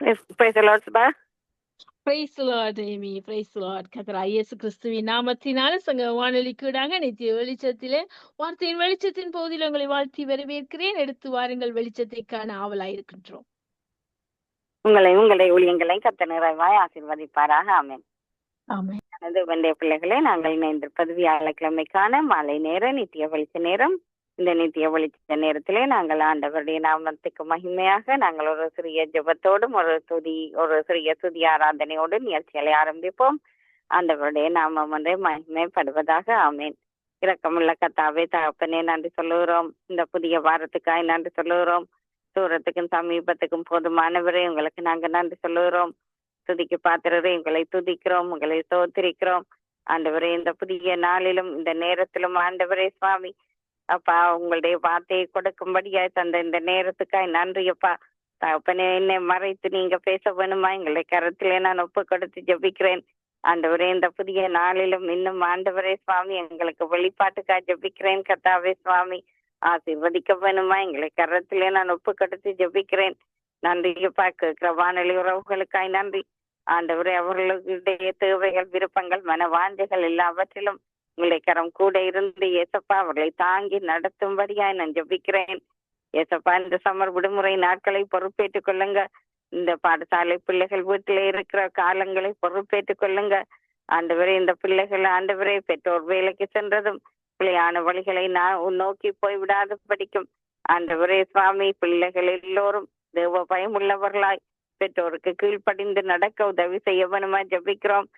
Praise the Lord, Subha. Praise Lord Amy, praise Lord. கர்த்தராகிய இயேசு கிறிஸ்துவின் நாமத்தினால சங்க வானொலிக்கூடாக நித்திய வெளிச்சத்திலே வார்த்தையின் வெளிச்சத்தின் பகுதியில் உங்களை வாழ்த்தி வரவேற்கிறேன். எடுத்து வாருங்கள், வெளிச்சத்தை காண ஆவலாயிருக்கின்றோம். உங்களுடைய ஊழியங்களை கர்த்தர் நிறைவாய் ஆசீர்வதிப்பாராக. ஆமென். ஆமென். எனது வெண்டைய பிள்ளைகளே, நாங்கள் இணைந்திருப்பது வியாழக்கிழமைக்கான மாலை நேர நித்திய வெளிச்ச நேரம். இந்த நித்திய வெளிச்ச நேரத்திலே நாங்கள் ஆண்டவருடைய நாமத்துக்கு மகிமையாக நாங்கள் ஒரு சிறிய ஜெபத்தோடும் ஒரு சிறிய துதி ஆராதனையோடு நிகழ்ச்சிகளை ஆரம்பிப்போம். ஆண்டவருடைய நாமம் ஒன்றே மகிமைப்படுவதாக. ஆமேன். இரக்கமுள்ள கர்த்தாவே, தகப்பனே, நன்றி சொல்லுகிறோம். இந்த புதிய வாரத்துக்காய் நன்றி சொல்லுகிறோம். தூரத்துக்கும் சமீபத்துக்கும் போதுமானவரே, உங்களுக்கு நாங்கள் நன்றி சொல்லுகிறோம். துதிக்கு பாத்திரரே, உங்களை துதிக்கிறோம், உங்களை தோத்திரிக்கிறோம். ஆண்டவரே, இந்த புதிய நாளிலும் இந்த நேரத்திலும் ஆண்டவரே சுவாமி அப்பா, உங்களுடைய வார்த்தையை கொடுக்கும்படியாய் தந்த இந்த நேரத்துக்காய் நன்றி அப்பா. தகப்பனே, என்னை மறைத்து நீங்க பேச வேணுமா? எங்களுடைய கருத்திலே நான் ஒப்பு கொடுத்து ஜெபிக்கிறேன். ஆண்டவரே, இந்த புதிய நாளிலும் இன்னும் ஆண்டவரே சுவாமி எங்களுக்கு வெளிப்பாட்டுக்காய் ஜெபிக்கிறேன். கர்த்தாவே சுவாமி, ஆசீர்வதிக்க வேணுமா? எங்களை கரத்திலே நான் ஒப்பு கொடுத்து ஜெபிக்கிறேன். நன்றியப்பா. கேட்கிற வானொலி உறவுகளுக்காய் நன்றி. ஆண்டவரே, அவர்களுடைய தேவைகள், விருப்பங்கள், மனவாஞ்சைகள் எல்லாவற்றிலும் உங்களை கரம் கூட இருந்து ஏசப்பா அவர்களை தாங்கி நடத்தும்படியாய் நான் ஜெபிக்கிறேன். ஏசப்பா, இந்த சம்மர் விடுமுறை நாட்களை பொறுப்பேற்றுக் கொள்ளுங்க. இந்த பாடசாலை பிள்ளைகள் வீட்டிலே இருக்கிற காலங்களை பொறுப்பேற்றுக் கொள்ளுங்க. ஆண்டவரே, இந்த பிள்ளைகள் ஆண்டவரே பெற்றோர் வேலைக்கு சென்றதும் பிள்ளையான வழிகளை நான் நோக்கி போய்விடாது படிக்கும். ஆண்டவரே சுவாமி, பிள்ளைகள் எல்லோரும் தேவ பயம் உள்ளவர்களாய் பெற்றோருக்கு கீழ்ப்படிந்து நடக்க உதவி செய்ய வேணுமா ஜெபிக்கிறோம்.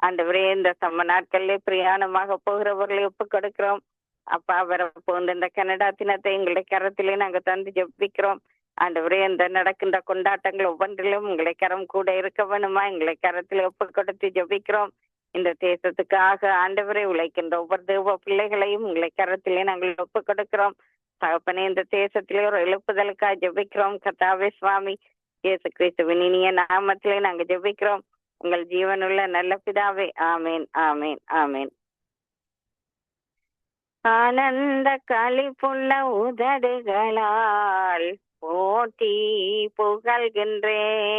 ஆண்டவரே, இந்த சம்ம நாட்களிலே பிரயாணமாக போகிறவர்களை ஒப்பு கொடுக்கிறோம். அப்பா, வரப்போந்த இந்த கனடா தினத்தை எங்களுடைய கரத்திலே நாங்கள் தந்து ஜெபிக்கிறோம். ஆண்டவரே, இந்த நடக்கின்ற கொண்டாட்டங்கள் ஒவ்வொன்றிலும் உங்களை கரம் கூட இருக்க வேணுமா? எங்களை கரத்திலே ஒப்பு கொடுத்து ஜெபிக்கிறோம். இந்த தேசத்துக்காக ஆண்டவரை உழைக்கின்ற ஒவ்வொரு தேவ பிள்ளைகளையும் உங்களை கரத்திலே நாங்கள் ஒப்பு கொடுக்கிறோம். தகப்பனே, இந்த தேசத்திலே ஒரு எழுப்புதலுக்காக ஜெபிக்கிறோம். கர்த்தாவே சுவாமி, இயேசு கிறிஸ்துவின் இனிய நாமத்திலே நாங்கள் ஜெபிக்கிறோம். உங்கள் ஜீவனுள்ள நல்ல பிதாவே. ஆமேன், ஆமேன், ஆமேன். ஆனந்த களிப்புள்ள உதடுகளால் போட்டி புகழ்கின்றேன்.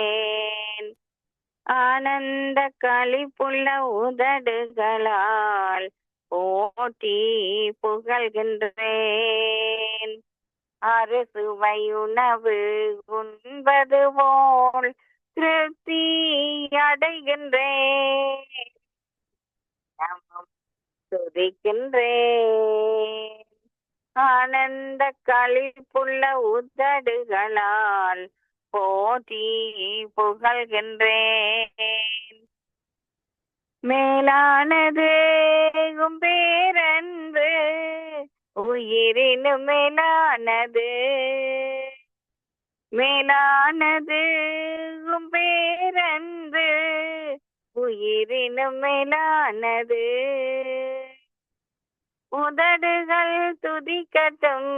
ஆனந்த களிப்புள்ள உதடுகளால் போட்டி புகழ்கின்றேன். அறுசுவை உணவு உண்பது போல் திருப்தி அடைகின்றேன். துதிக்கின்றேன். ஆனந்த களிப்புள்ள உதடுகளால் போற்றி புகழ்கின்றேன். மேலானது பேரன்பு உயிரினும் மேலானது. மேலானது பேரன்பு உயிரினும் மேலானது. உதடுகள் துதிக்கட்டும்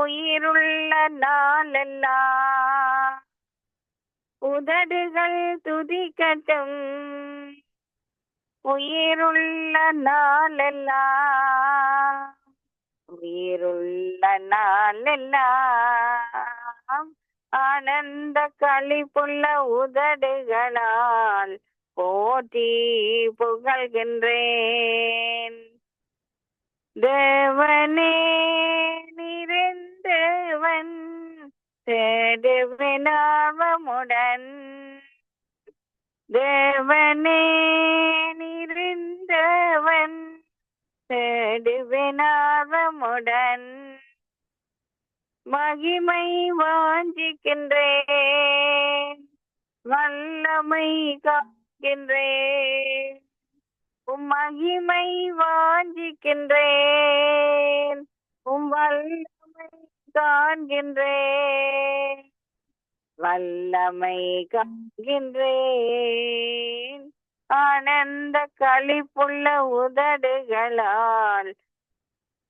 உயிருள்ள நாளெல்லாம். உதடுகள் துதிக்கட்டும் உயிருள்ள நாளெல்லாம். உயிருள்ள நாளெல்லாம். ஆனந்த களிப்புள்ள உதடுகளால் போற்றி புகழ்கின்றேன். தேவனே நிறைந்தவன் தேடுவினாவமுடன். தேவனே நிறைந்தவன் தேடுவினாவமுடன். மகிமை வாஞ்சிக்கின்றேன் வல்லமை காண்கின்றேன். மகிமை வாஞ்சிக்கின்றேன் வல்லமை காண்கின்றேன். வல்லமை காண்கின்றேன். ஆனந்த களிப்புள்ள உதடுகளால்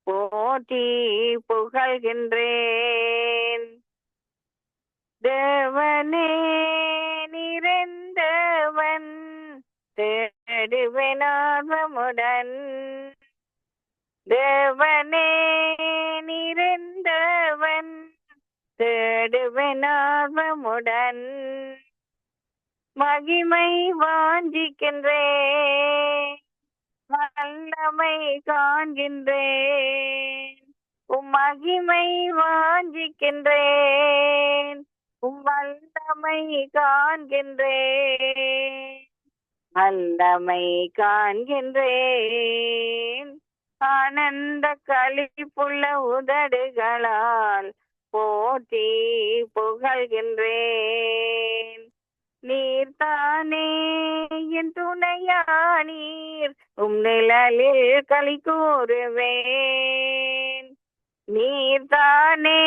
போற்றி புகழ்கின்றேன். தேவனே நிறைந்தவன் தேடுவினார்வமுடன். தேவனே நிறைந்தவன் தேடுவினார்வமுடன். தேடுவனார்வமுடன் மகிமை வாஞ்சிக்கின்றேன், வல்லமை காண்கின்றேன். உம் மகிமை வாஞ்சிக்கின்றேன், உம் வல்லமை காண்கின்றேன், வல்லமை காண்கின்றேன். ஆனந்த களிப்புள்ள உதடுகளால் போற்றி புகழ்கின்றேன். நீர்தானே என் துணையானீர், உம் நிழலில் களி கூறுவேன். நீர்தானே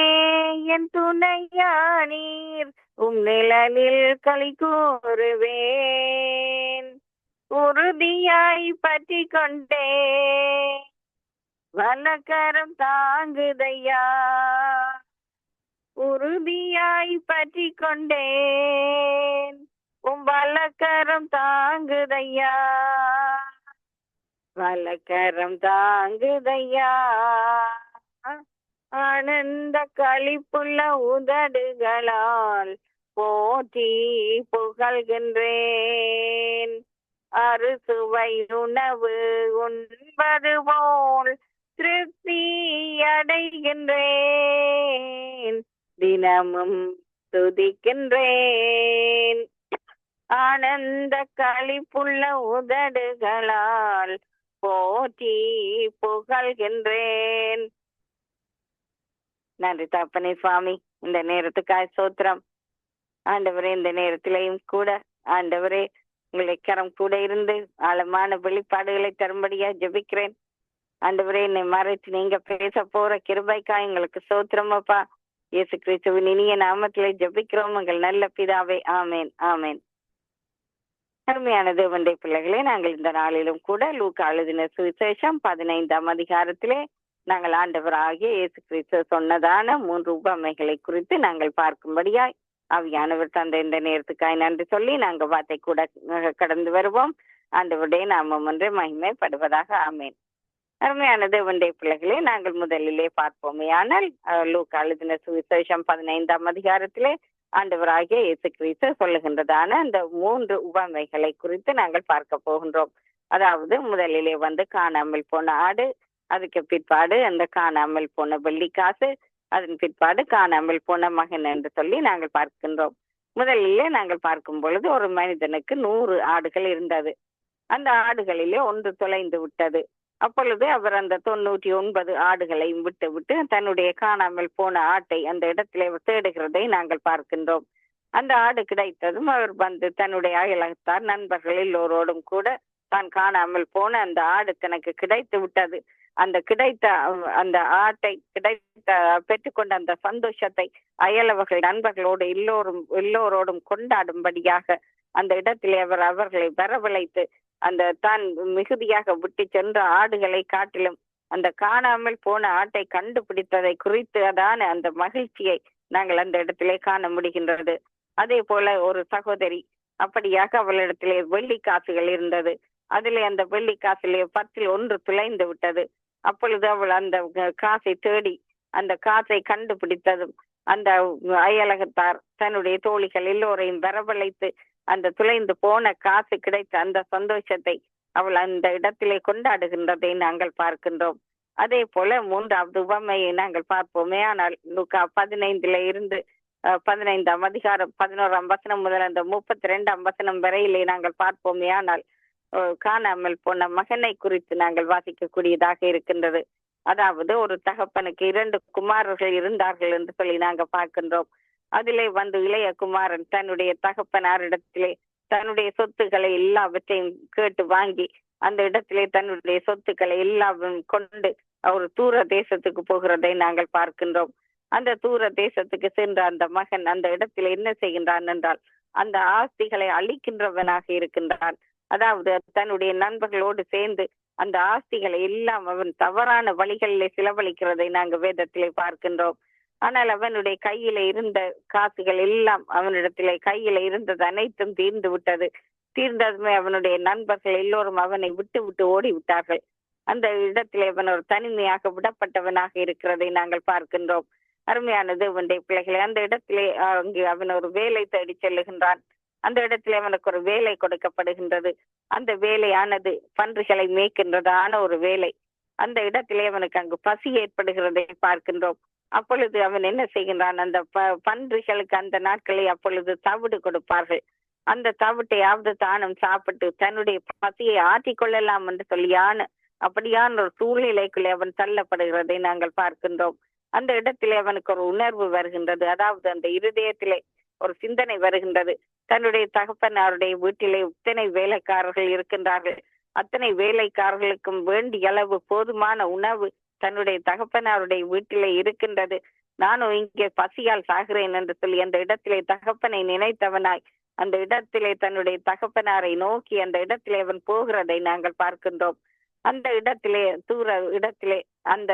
என் துணையானீர், உம் நிழலில் களி கூறுவேன். உறுதியாய் பற்றி கொண்டேன், வலக்கரம் தாங்குதையா. உறுதியாய் பற்றி கொண்டேன், உம் வலக்கரம் தாங்குதையா, வலக்கரம் தாங்குதையா. ஆனந்த களிப்புள்ள உதடுகளால் போற்றி புகழ்கின்றேன். அறுசுவை உணவு உண்பது போல் திருப்தி அடைகின்றேன், தினமும் துதிக்கின்றேன். ஆனந்த களிப்புள்ள உதடுகளால் போற்றி புகழ்கின்றேன். நன்றி தகப்பனே சுவாமி, இந்த நேரத்துக்காய் சோத்திரம் ஆண்டவரே. இந்த நேரத்திலையும் கூட ஆண்டவரே உங்களை கரம் கூட இருந்து ஆழமான வெளிப்பாடுகளை தரும்படியா ஜெபிக்கிறேன். ஆண்டவரே, என்னை மறைத்து நீங்க பேச போற கிருபைக்காய் எங்களுக்கு சோத்திரம் அப்பா. இயேசு கிறிஸ்துவின் இனிய நாமத்திலே ஜெபிக்கிறோம் எங்கள் நல்ல பிதாவே, ஆமேன் ஆமேன். அருமையான தேவனுடைய பிள்ளைகளே, நாங்கள் இந்த நாளிலும் கூட லூக்கா எழுதின சுவிசேஷம் 15ஆம் அதிகாரத்திலே நாங்கள் ஆண்டவராகிய இயேசு கிறிஸ்து சொன்னதான 3 உபமைகளை குறித்து நாங்கள் பார்க்கும்படியாய் ஆவியானவர் தந்த இந்த நேரத்துக்காய் நன்றி சொல்லி நாங்கள் வார்த்தை கூட கடந்து வருவோம். ஆண்டவருடைய நாமம் ஒன்றே மகிமைப்படுவதாக, ஆமேன். அருமையான தேவனுடைய பிள்ளைகளே, நாங்கள் முதலிலே பார்ப்போமே. ஆனால் லூக்கா எழுதின சுவிசேஷம் 15ஆம் அதிகாரத்திலே ஆண்டவராகிய இயேசு கிறிஸ்து சொல்லுகின்றதான அந்த 3 உவமைகளை குறித்து நாங்கள் பார்க்க போகின்றோம். அதாவது முதலிலே காணாமல் போன ஆடு, அதுக்கு பிற்பாடு அந்த காணாமல் போன வெள்ளிக்காசு, அதன் பிற்பாடு காணாமல் போன மகன் என்று சொல்லி நாங்கள் பார்க்கின்றோம். முதலிலே நாங்கள் பார்க்கும் பொழுது ஒரு மனிதனுக்கு 100 ஆடுகள் இருந்தது. அந்த ஆடுகளிலே ஒன்று தொலைந்து விட்டது. அப்பொழுது அவர் அந்த 99 ஆடுகளையும் விட்டு தன்னுடைய காணாமல் போன ஆட்டை அந்த இடத்திலே தேடுகிறதை நாங்கள் பார்க்கின்றோம். அந்த ஆடு கிடைத்ததும் அவர் தன்னுடைய அயலகத்தார் நண்பர்கள் எல்லோரோடும் கூட தான் காணாமல் போன அந்த ஆடு தனக்கு கிடைத்து விட்டது, அந்த கிடைத்த அந்த ஆட்டை பெற்றுக்கொண்ட அந்த சந்தோஷத்தை அயலவர்கள் நண்பர்களோடு எல்லோரோடும் கொண்டாடும்படியாக அந்த இடத்திலே அவர்களை வரவழைத்து அந்த தான் மிகுதியாக விட்டு சென்ற ஆடுகளை காட்டிலும் அந்த காணாமல் போன ஆட்டை கண்டுபிடித்ததை குறித்து அதான அந்த மகிழ்ச்சியை நாங்கள் அந்த இடத்திலே காண முடிகின்றது. அதே போல ஒரு சகோதரி, அப்படியாக அவளிடத்திலே வெள்ளி காசுகள் இருந்தது. அதிலே அந்த வெள்ளி காசிலே 10ல் 1 துளைந்து விட்டது. அப்பொழுது அவள் அந்த காசை தேடி அந்த காசை கண்டுபிடித்ததும் அந்த அயலகத்தார் தன்னுடைய தோழிகள் எல்லோரையும் வரவழைத்து அந்த துளைந்து போன காசு கிடைத்த அந்த சந்தோஷத்தை அவள் அந்த இடத்திலே கொண்டாடுகின்றதை நாங்கள் பார்க்கின்றோம். அதே போல 3வது உவமையை நாங்கள் பார்ப்போமே. ஆனால் லூக்கா 15ல இருந்து 15ஆம் அதிகாரம் 11ஆம் வசனம் முதல் அந்த 32ஆம் வசனம் வரையிலே நாங்கள் பார்ப்போமே. ஆனால் காணாமல் போன மகனை குறித்து நாங்கள் வாசிக்கக்கூடியதாக இருக்கின்றது. அதாவது ஒரு தகப்பனுக்கு 2 குமாரர்கள் இருந்தார்கள் என்று சொல்லி நாங்கள் பார்க்கின்றோம். அதிலே இளைய குமாரன் தன்னுடைய தகப்பனாரிடத்திலே தன்னுடைய சொத்துக்களை எல்லாவற்றையும் கேட்டு வாங்கி அந்த இடத்திலே தன்னுடைய சொத்துக்களை எல்லாம் கொண்டு அவர் தூர தேசத்துக்கு போகிறதை நாங்கள் பார்க்கின்றோம். அந்த தூர தேசத்துக்கு சென்ற அந்த மகன் அந்த இடத்துல என்ன செய்கின்றான் என்றால் அந்த ஆஸ்திகளை அழிக்கின்றவனாக இருக்கின்றான். அதாவது தன்னுடைய நண்பர்களோடு சேர்ந்து அந்த ஆஸ்திகளை எல்லாம் அவன் தவறான வழிகளிலே செலவழிக்கிறதை நாங்கள் வேதத்திலே பார்க்கின்றோம். ஆனால் அவனுடைய கையில இருந்த காசுகள் எல்லாம் அவனிடத்திலே கையில இருந்தது அனைத்தும் தீர்ந்து விட்டது. தீர்ந்ததுமே அவனுடைய நண்பர்கள் எல்லோரும் அவனை விட்டு ஓடி விட்டார்கள். அந்த இடத்திலே அவன் ஒரு தனிமையாக விடப்பட்டவனாக இருக்கிறதை நாங்கள் பார்க்கின்றோம். அருமையான தேவனுடைய பிள்ளைகளை, அந்த இடத்திலே அங்கு அவன் ஒரு வேலை தேடி செல்லுகின்றான். அந்த இடத்திலே அவனுக்கு ஒரு வேலை கொடுக்கப்படுகின்றது. அந்த வேலையானது பன்றிகளை மேய்க்கின்றதான ஒரு வேலை. அந்த இடத்திலே அவனுக்கு அங்கு பசி ஏற்படுகிறதை பார்க்கின்றோம். அப்பொழுது அவன் என்ன செய்கின்றான், அந்த பன்றிகளுக்கு அந்த நாட்களை அப்பொழுது தவிடு கொடுப்பார்கள். அந்த தவிட்டையாவது தானும் சாப்பிட்டு தன்னுடைய பசியை ஆற்றிக் கொள்ளலாம் என்று சொல்லியான அப்படியான ஒரு சூழ்நிலைக்குள்ளே அவன் தள்ளப்படுகிறதை நாங்கள் பார்க்கின்றோம். அந்த இடத்திலே அவனுக்கு ஒரு உணர்வு வருகின்றது. அதாவது அந்த இருதயத்திலே ஒரு சிந்தனை வருகின்றது. தன்னுடைய தகப்பனாருடைய வீட்டிலே இத்தனை வேலைக்காரர்கள் இருக்கின்றார்கள். அத்தனை வேலைக்காரர்களுக்கும் வேண்டிய அளவு போதுமான உணவு தன்னுடைய தகப்பனாருடைய வீட்டிலே இருக்கின்றது. நானும் இங்கே பசியால் சாகிறேன் என்று சொல்லி அந்த இடத்திலே தகப்பனை நினைத்தவனாய் அந்த இடத்திலே தன்னுடைய தகப்பனாரை நோக்கி அந்த இடத்திலே அவன் போகிறதை நாங்கள் பார்க்கின்றோம். அந்த இடத்திலே இடத்திலே அந்த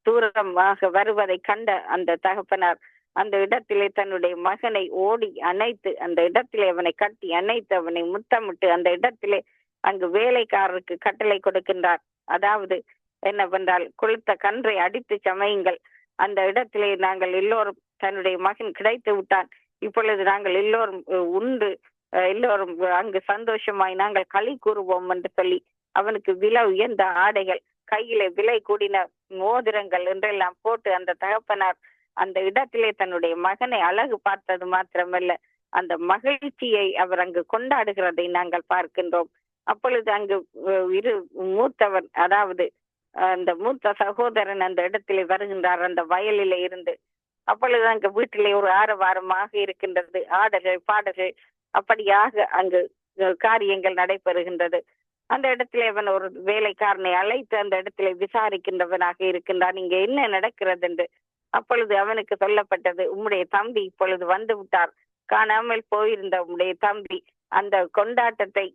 தூரமாக வருவதை கண்ட அந்த தகப்பனார் அந்த இடத்திலே தன்னுடைய மகனை ஓடி அணைத்து அந்த இடத்திலே அவனை கட்டி அணைத்து அவனை முத்தமிட்டு அந்த இடத்திலே அங்கு வேலைக்காரருக்கு கட்டளை கொடுக்கின்றார். அதாவது என்னவென்றால், கொளுத்த கன்றை அடித்து சமையுங்கள். அந்த இடத்திலே நாங்கள் எல்லோரும், தன்னுடைய மகன் கிடைத்து விட்டான், இப்பொழுது நாங்கள் எல்லோரும் உண்டு எல்லோரும் அங்கு சந்தோஷமாய் நாங்கள் களி கூறுவோம் என்று சொல்லி அவனுக்கு விலை உயர்ந்த ஆடைகள், கையிலே விலை கூடின மோதிரங்கள் என்றெல்லாம் போட்டு அந்த தகப்பனார் அந்த இடத்திலே தன்னுடைய மகனை அழகு பார்த்தது மாத்திரமல்ல, அந்த மகிழ்ச்சியை அவர் அங்கு கொண்டாடுகிறதை நாங்கள் பார்க்கின்றோம். அப்பொழுது அங்கு மூத்தவர், அதாவது அந்த மூத்த சகோதரன் அந்த இடத்திலே வருகின்றார் அந்த வயலிலே இருந்து. அப்பொழுது அங்கு வீட்டிலே ஒரு ஆரவாரமாக இருக்கின்றது, ஆடல்கள் பாடல்கள் அப்படியாக அங்கு காரியங்கள் நடைபெறுகின்றது. அந்த இடத்திலே அவன் ஒரு வேலைக்காரனை அழைத்து அந்த இடத்திலே விசாரிக்கின்றவனாக இருக்கின்றான், இங்க என்ன நடக்கிறது என்று. அப்பொழுது அவனுக்கு சொல்லப்பட்டது, உம்முடைய தம்பி இப்பொழுது வந்து விட்டார், காணாமல் போயிருந்த உம்முடைய தம்பி அந்த கொண்டாட்டத்தை,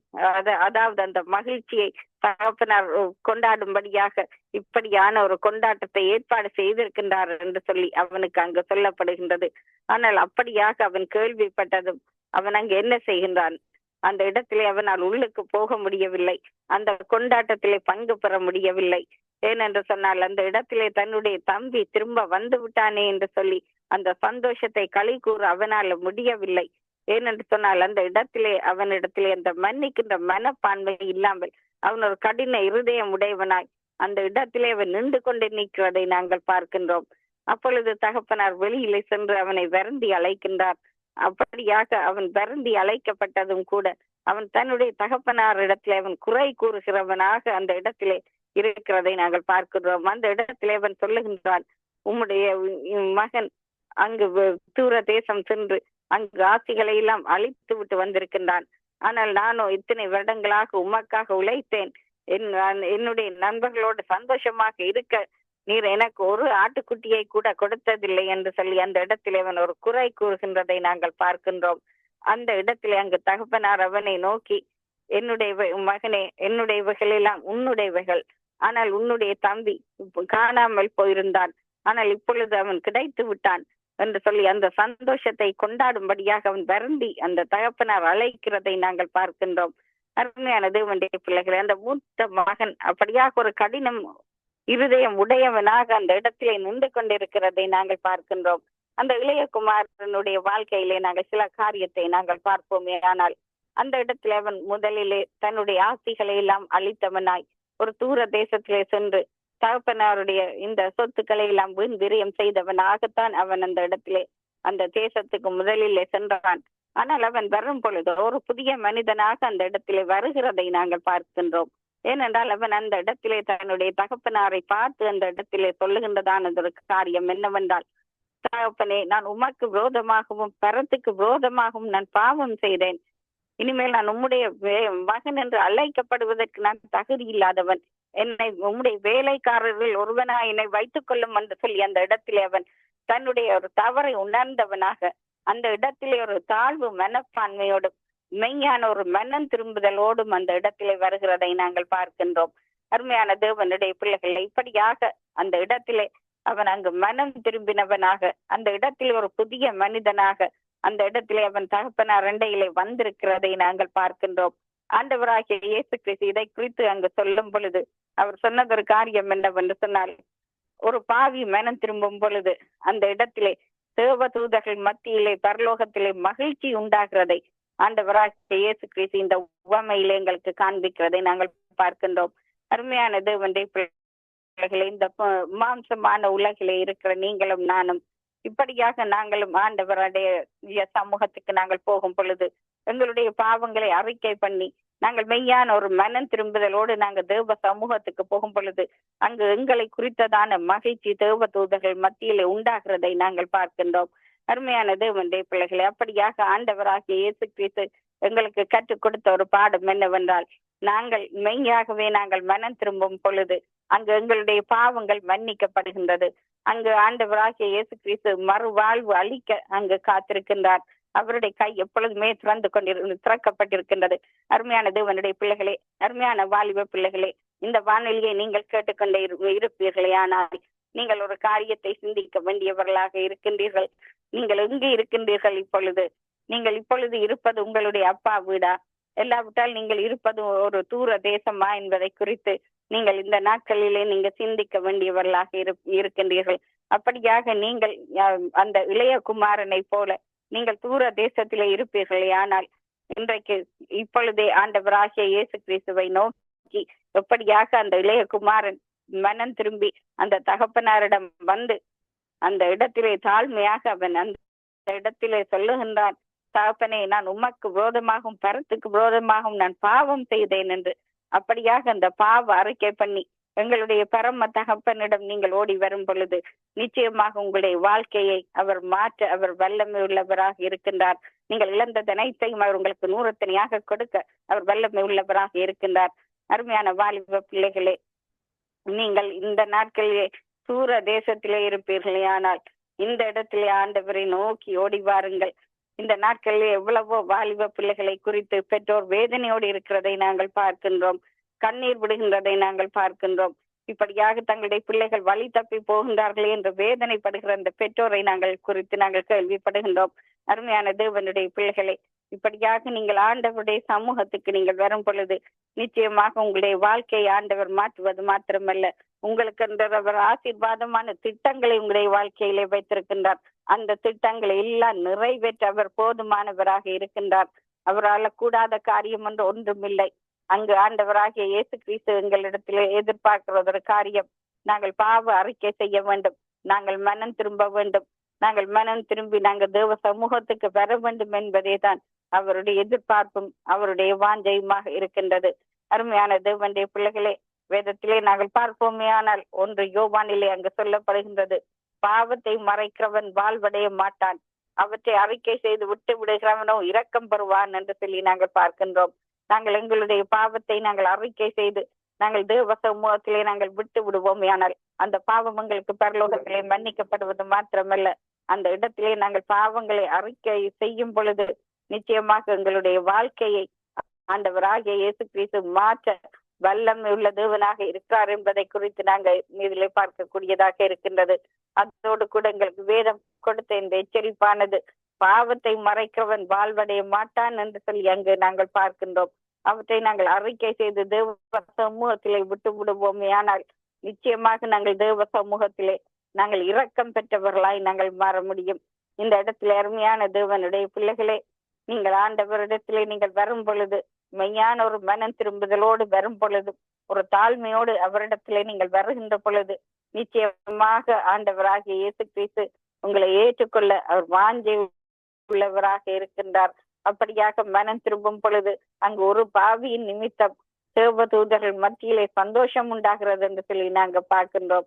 அதாவது அந்த மகிழ்ச்சியை தகப்பனார் கொண்டாடும்படியாக இப்படியான ஒரு கொண்டாட்டத்தை ஏற்பாடு செய்திருக்கின்றார் என்று சொல்லி அவனுக்கு அங்கு சொல்லப்படுகின்றது. ஆனால் அப்படியாக அவன் கேள்விப்பட்டதும் அவன் அங்கு என்ன செய்கின்றான், அந்த இடத்திலே அவனால் உள்ளுக்கு போக முடியவில்லை, அந்த கொண்டாட்டத்திலே பங்கு பெற முடியவில்லை. ஏனென்று சொன்னால் அந்த இடத்திலே தன்னுடைய தம்பி திரும்ப வந்து விட்டானே என்று சொல்லி அந்த சந்தோஷத்தை களி கூற அவனால் முடியவில்லை. ஏனென்று சொன்னால் அந்த இடத்திலே அவனிடத்திலே அந்த மன்னிக்கின்ற மனப்பான்மை இல்லாமல் அவன் ஒரு கடின இருதயம் உடையவனாய் அந்த இடத்திலே அவன் நின்று கொண்டு நிற்கிறதை நாங்கள் பார்க்கின்றோம். அப்பொழுது தகப்பனார் வெளியிலே சென்று அவனை வருந்தி அழைக்கின்றார். அப்படியாக அவன் வருந்தி அழைக்கப்பட்டதும் கூட அவன் தன்னுடைய தகப்பனார் இடத்திலே அவன் குறை கூறுகிறவனாக அந்த இடத்திலே இருக்கிறதை நாங்கள் பார்க்கிறோம். அந்த இடத்திலே அவன் சொல்லுகின்றான், உம்முடைய மகன் அங்கு தூர தேசம் சென்று அங்கு ஆசிகளை எல்லாம் அழித்து விட்டு வந்திருக்கின்றான். ஆனால் நானோ இத்தனை வருடங்களாக உமக்காக உழைத்தேன், என்னுடைய நண்பர்களோடு சந்தோஷமாக இருக்க நீர் எனக்கு ஒரு ஆட்டுக்குட்டியை கூட கொடுத்ததில்லை என்று சொல்லி அந்த இடத்திலே அவன் ஒரு குறை கூறுகின்றதை நாங்கள் பார்க்கின்றோம். அந்த இடத்திலே அங்கு தகப்பனார் அவனை நோக்கி, என்னுடைய மகனே, என்னுடையவைகள் எல்லாம் உன்னுடையவைகள், ஆனால் உன்னுடைய தம்பி காணாமல் போயிருந்தான், ஆனால் இப்பொழுது அவன் கிடைத்து விட்டான் என்று சொல்லி அந்த சந்தோஷத்தை கொண்டாடும்படியாக அவன் வருந்தி அந்த தகப்பனார் அழைக்கிறதை நாங்கள் பார்க்கின்றோம். அருமையான தேவனுடைய பிள்ளைகளை, அந்த மூத்த மகன் அப்படியாக ஒரு கடினம் இருதயம் உடையவனாக அந்த இடத்திலே நின்று கொண்டிருக்கிறதை நாங்கள் பார்க்கின்றோம். அந்த இளையகுமாரனுடைய வாழ்க்கையிலே நாங்கள் சில காரியத்தை நாங்கள் பார்ப்போமே. ஆனால் அந்த இடத்திலே அவன் முதலிலே தன்னுடைய ஆசைகளை எல்லாம் அழித்தவனாய் ஒரு தூர தேசத்திலே சென்று தகப்பனாருடைய இந்த சொத்துக்களை எல்லாம் வீண் விரயம் செய்தவனாகத்தான் அவன் அந்த இடத்திலே அந்த தேசத்துக்கு முதலிலே சென்றான். ஆனால் அவன் வரும் பொழுது ஒரு புதிய மனிதனாக அந்த இடத்திலே வருகிறதை நாங்கள் பார்க்கின்றோம். ஏனென்றால் அவன் அந்த இடத்திலே தன்னுடைய தகப்பனாரை பார்த்து அந்த இடத்திலே சொல்லுகின்றதான ஒரு காரியம் என்னவென்றால், தகப்பனே, நான் உமக்கு விரோதமாகவும் பரத்துக்கு விரோதமாகவும் நான் பாவம் செய்தேன். இனிமேல் நான் உம்முடைய மகன் என்று அழைக்கப்படுவதற்கு நான் தகுதி இல்லாதவன். என்னை உம்முடைய வேலைக்காரர்கள் ஒருவனா என்னை வைத்துக் கொள்ளும் என்று சொல்லி அந்த இடத்திலே அவன் தன்னுடைய ஒரு தவறை உணர்ந்தவனாக அந்த இடத்திலே ஒரு தாழ்வு மனப்பான்மையோடும் மெய்யான ஒரு மனம் திரும்புதலோடும் அந்த இடத்திலே வருகிறதை நாங்கள் பார்க்கின்றோம். அருமையான தேவனுடைய பிள்ளைகளை, இப்படியாக அந்த இடத்திலே அவன் அங்கு மனம் திரும்பினவனாக அந்த இடத்திலே ஒரு புதிய மனிதனாக அந்த இடத்திலே அவன் தகப்பனார் அண்டையிலே வந்திருக்கிறதை நாங்கள் பார்க்கின்றோம். ஆண்டவராகிய இயேசு கிறிஸ்து இதை குறித்து அங்கு சொல்லும் பொழுது அவர் சொன்னதொரு காரியம் என்னவென்று சொன்னால், ஒரு பாவி மனம் திரும்பும் பொழுது அந்த இடத்திலே தேவ தூதர்கள் மத்தியிலே பரலோகத்திலே மகிழ்ச்சி உண்டாகிறதை ஆண்டவராகிய இயேசு கிறிஸ்து இந்த உவமையிலே எங்களுக்கு காண்பிக்கிறதை நாங்கள் பார்க்கின்றோம். அருமையான தேவனுடைய பிள்ளைகளே, இந்த மாம்சமான உலகிலே இருக்கிற நீங்களும் நானும் இப்படியாக நாங்களும் ஆண்டவருடைய சமூகத்துக்கு நாங்கள் போகும் பொழுது எங்களுடைய பாவங்களை அறிக்கை பண்ணி நாங்கள் மெய்யான ஒரு மனம் திரும்புதலோடு நாங்கள் தேவ சமூகத்துக்கு போகும் பொழுது அங்கு எங்களை குறித்ததான மகிழ்ச்சி தேவ தூதர்கள் மத்தியிலே உண்டாகிறதை நாங்கள் பார்க்கின்றோம். அருமையான தேவனுடைய பிள்ளைகளை, அப்படியாக ஆண்டவராகிய இயேசு கிறிஸ்து எங்களுக்கு கற்றுக் கொடுத்த ஒரு பாடம் என்னவென்றால், நாங்கள் மெய்யாகவே நாங்கள் மனம் திரும்பும் பொழுது அங்கு எங்களுடைய பாவங்கள் மன்னிக்கப்படுகின்றது. அங்கு ஆண்டவராகிய இயேசு கிறிஸ்து மறுவாழ்வு அளிக்க அங்கு காத்திருக்கின்றார். அவருடைய கை எப்பொழுதுமே திறக்கப்பட்டிருக்கின்றது. அருமையான தேவனுடைய பிள்ளைகளே, அருமையான வாலிப பிள்ளைகளே, இந்த வானொலியை நீங்கள் கேட்டுக்கொண்டே இருப்பீர்களே, ஆனால் நீங்கள் ஒரு காரியத்தை சிந்திக்க வேண்டியவர்களாக இருக்கின்றீர்கள். நீங்கள் எங்கே இருக்கின்றீர்கள் இப்பொழுது? நீங்கள் இப்பொழுது இருப்பது உங்களுடைய அப்பா வீடா, எல்லாவிட்டால் நீங்கள் இருப்பது ஒரு தூர தேசமா என்பதை குறித்து நீங்கள் இந்த நாட்களிலே நீங்க சிந்திக்க வேண்டியவர்களாக இருக்கின்றீர்கள். அப்படியாக நீங்கள் அந்த இளைய குமாரனை போல நீங்கள் தூர தேசத்திலே இருப்பீர்களே, ஆனால் இன்றைக்கு இப்பொழுதே ஆண்டவராகிய இயேசு கிறிஸ்துவை நோக்கி எப்படியாக அந்த இளைய குமாரன் மனம் திரும்பி அந்த தகப்பனாரிடம் வந்து அந்த இடத்திலே தாழ்மையாக அவன் அந்த இடத்திலே சொல்லுகின்றான், தகப்பனே, நான் உமக்கு விரோதமாகவும் பரத்துக்கு விரோதமாகவும் நான் பாவம் செய்தேன் என்று. அப்படியாக அந்த பாவ அறிக்கை பண்ணி எங்களுடைய பரம தகப்பனிடம் நீங்கள் ஓடி வரும் பொழுது நிச்சயமாக உங்களுடைய வாழ்க்கையை அவர் மாற்ற அவர் வல்லமை உள்ளவராக இருக்கின்றார். நீங்கள் இழந்த அனைத்தையும் அவர் உங்களுக்கு நூறத்தனையாக கொடுக்க அவர் வல்லமை உள்ளவராக இருக்கின்றார். அருமையான வாலிப பிள்ளைகளே, நீங்கள் இந்த நாட்களிலே தூர தேசத்திலே இருப்பீர்களே, ஆனால் இந்த இடத்திலே ஆண்டவரை நோக்கி ஓடி வாருங்கள். இந்த நாட்களிலே எவ்வளவோ வாலிப பிள்ளைகளை குறித்து பெற்றோர் வேதனையோடு இருக்கிறதை நாங்கள் பார்க்கின்றோம், கண்ணீர் விடுகின்றதை நாங்கள் பார்க்கின்றோம். இப்படியாக தங்களுடைய பிள்ளைகள் வழி தப்பி போகின்றார்களே என்று வேதனைப்படுகிற அந்த பெற்றோரை நாங்கள் கேள்விப்படுகின்றோம். அருமையான தேவனுடைய பிள்ளைகளை, இப்படியாக நீங்கள் ஆண்டவருடைய சமூகத்துக்கு நீங்கள் வரும் பொழுது நிச்சயமாக உங்களுடைய வாழ்க்கையை ஆண்டவர் மாற்றுவது மாத்திரமல்ல, உங்களுக்கு அவர் ஆசீர்வாதமான திட்டங்களை உங்களுடைய வாழ்க்கையிலே வைத்திருக்கின்றார். அந்த திட்டங்களை எல்லாம் நிறைவேற்ற அவர் போதுமானவராக இருக்கின்றார். அவரால் கூடாத காரியம் என்று ஒன்றுமில்லை. அங்கு ஆண்டவராகிய இயேசு கிறிஸ்து எங்களிடத்திலே எதிர்பார்க்கிற ஒரு காரியம், நாங்கள் பாவ அறிக்கை செய்ய வேண்டும், நாங்கள் மனம் திரும்ப வேண்டும், நாங்கள் மனம் திரும்பி நாங்கள் தேவ சமூகத்துக்கு வர வேண்டும் என்பதே தான் அவருடைய எதிர்பார்ப்பும் அவருடைய வாஞ்சையுமாக இருக்கின்றது. அருமையான தேவனுடைய பிள்ளைகளே, வேதத்திலே நாங்கள் பார்ப்போமே, ஆனால் 1 யோவானிலே அங்கு சொல்லப்படுகின்றது, பாவத்தை மறைக்கிறவன் வாழ்வடைய மாட்டான், அவற்றை அறிக்கை செய்து விட்டு விடுகிறவனோ இரக்கம் பெறுவான் என்று சொல்லி நாங்கள் பார்க்கின்றோம். நாங்கள் எங்களுடைய பாவத்தை நாங்கள் அறிக்கை செய்து நாங்கள் தேவ சமூகத்திலே நாங்கள் விட்டு விடுவோம், ஆனால் அந்த பாவம் எங்களுக்கு பரலோகத்திலே மன்னிக்கப்படுவது மாத்திரமல்ல, அந்த இடத்திலே நாங்கள் பாவங்களை அறிக்கை செய்யும் பொழுது நிச்சயமாக எங்களுடைய வாழ்க்கையை ஆண்டவராகிய இயேசு கிறிஸ்து மாற்ற வல்லமை உள்ள தேவனாக இருக்கிறார் என்பதை குறித்து நாங்கள் இதிலே பார்க்கக்கூடியதாக இருக்கின்றது. அதோடு கூட எங்களுக்கு வேதம் கொடுத்த இந்த எச்சரிப்பானது, பாவத்தை மறைக்கிறவன் வாழ்வடைய மாட்டான் என்று சொல்லி அங்கு நாங்கள் பார்க்கின்றோம். அவற்றை நாங்கள் அறிக்கை செய்து தேவ சமூகத்திலே விட்டு விடுவோமே, ஆனால் நிச்சயமாக நாங்கள் தேவ சமூகத்திலே நாங்கள் இரக்கம் பெற்றவர்களாய் நாங்கள் மாற முடியும். இந்த இடத்துல அருமையான தேவனுடைய பிள்ளைகளே, நீங்கள் ஆண்டவரிடத்திலே நீங்கள் வரும் பொழுது மெய்யான ஒரு மனம் திரும்புதலோடு வரும் பொழுது, ஒரு தாழ்மையோடு அவரிடத்திலே நீங்கள் வருகின்ற பொழுது நிச்சயமாக ஆண்டவராகிய இயேசு கிறிஸ்து உங்களை ஏற்றுக்கொள்ள அவர் வாஞ்சை உள்ளவராக இருக்கின்றார். அப்படியாக மனம் திரும்பும் பொழுது அங்கு ஒரு பாவியின் நிமித்தம் தேவ தூதர்கள் மத்தியிலே சந்தோஷம் உண்டாகிறது என்று சொல்லி நாங்க பார்க்கின்றோம்.